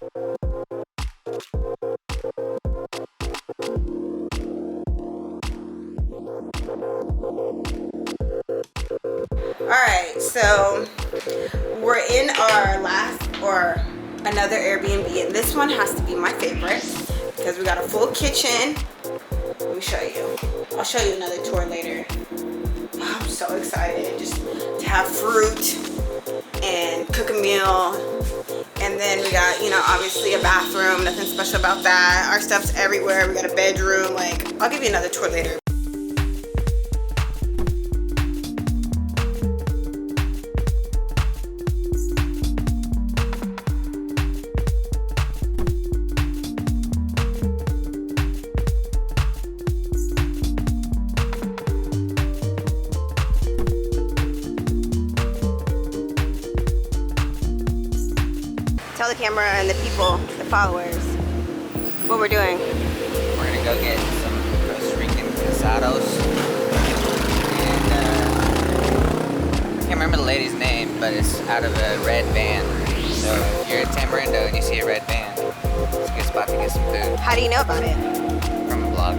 Alright, so we're in our last or another Airbnb, and this one has to be my favorite because we got a full kitchen. Let me show you. I'll show you another tour later. I'm so excited just to have fruit and cook a meal. And then we got, you know, obviously a bathroom, nothing special about that. Our stuff's everywhere. We got a bedroom. Like, I'll give you another tour later. Tell the camera and the people, the followers, what we're doing. We're gonna go get some Costa Rican casados. And I can't remember the lady's name, but it's out of a red van. So if you're at Tamarindo and you see a red van, it's a good spot to get some food. How do you know about it? From a blog.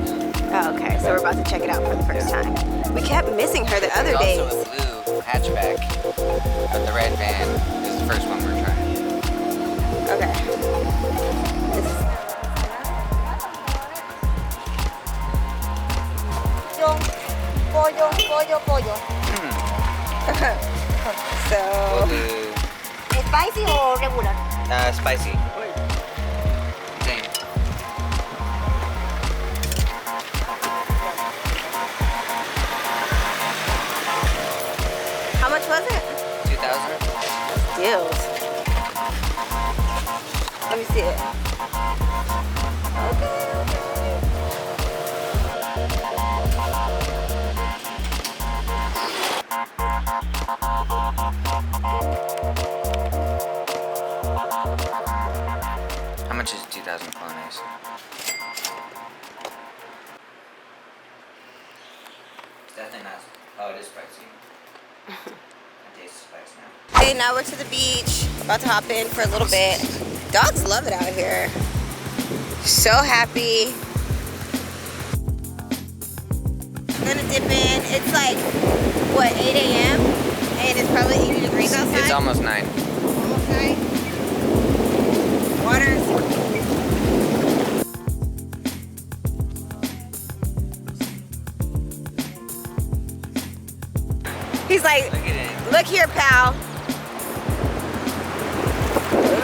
Oh, okay, so we're about to check it out for the first time. We kept missing her the other days. There's also a blue hatchback, but the red van is the first one we're trying. Okay. Pollo. So, We'll do ¿Spicy o regular? spicy. Same. how much was it? 2,000. Deals. Let me see it. Okay. How much is 2,000 colones? It's definitely not. Oh, it is spicy. I taste spice now. Okay, now we're to the beach. About to hop in for a little bit. Dogs love it out here. So happy. I'm gonna dip in. It's like, what, 8 a.m.? And it's probably 80 degrees outside? It's almost 9. Almost 9. Water. He's like, Look at it. look here, pal.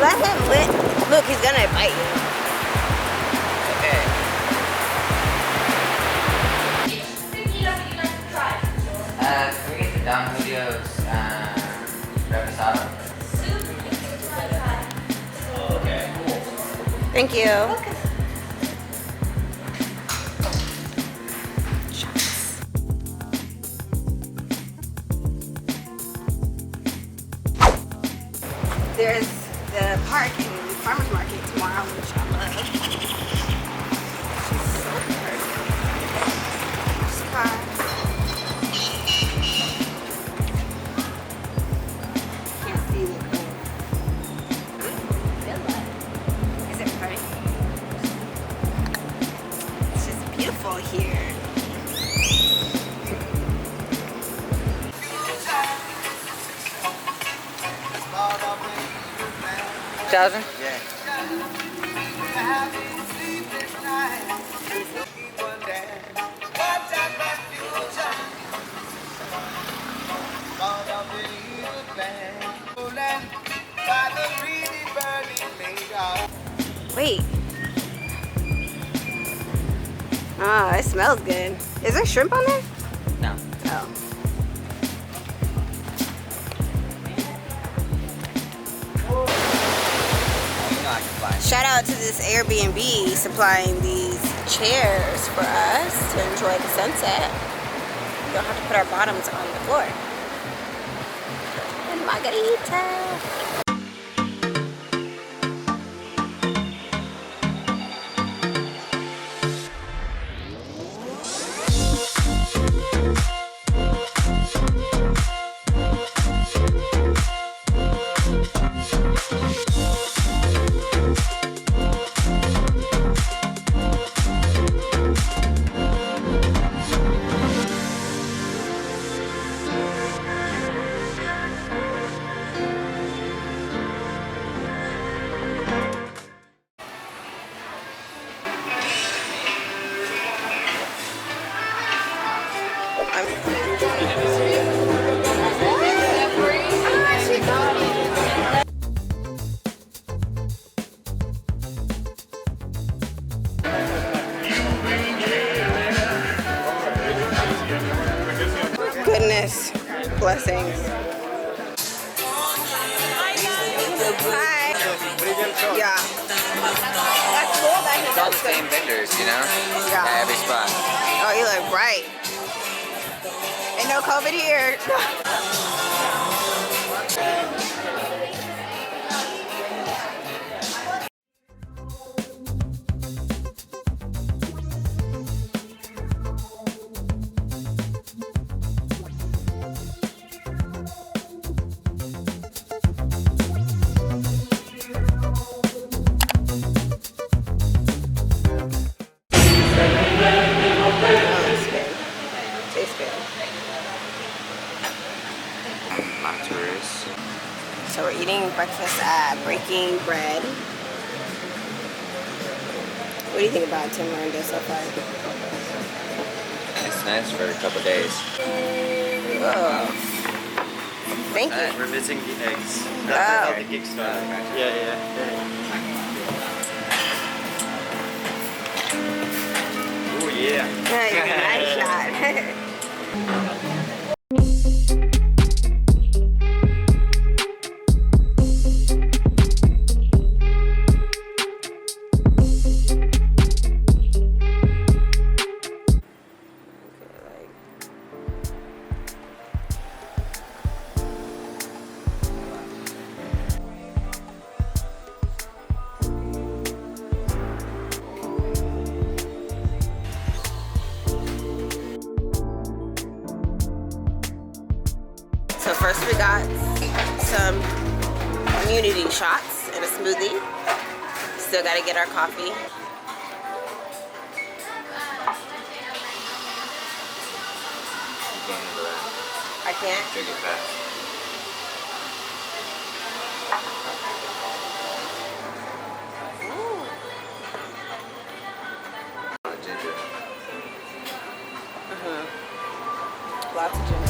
Let him look, he's gonna bite you. Okay. Can we get the Don Julio's reposado? Okay. Thank you. There's the park and farmer's market tomorrow, which I love. She's so perfect. Sky. Can't see the cool. Good luck. Is it pretty? It's just beautiful here. $2,000? Yeah. Wait. Oh, it smells good. Is there shrimp on there? No. Oh. Shout out to this Airbnb supplying these chairs for us to enjoy the sunset. We don't have to put our bottoms on the floor. And margarita. Blessings. Hi. Yeah. That's cool that he It's all does the same vendors, you know? Yeah. At every spot. Oh, you look bright. Ain't no COVID here. Tastes good. My tourists. So we're eating breakfast at Breaking Bread. What do you think about Tamarindo so far? It's nice for a couple days. Whoa. Thank you. We're missing the eggs. Oh. That's how the gig started. Yeah. Oh yeah. Nice shot. So first we got some immunity shots and a smoothie. Still gotta get our coffee. I can't. Drink it fast. Ginger. Lots of ginger.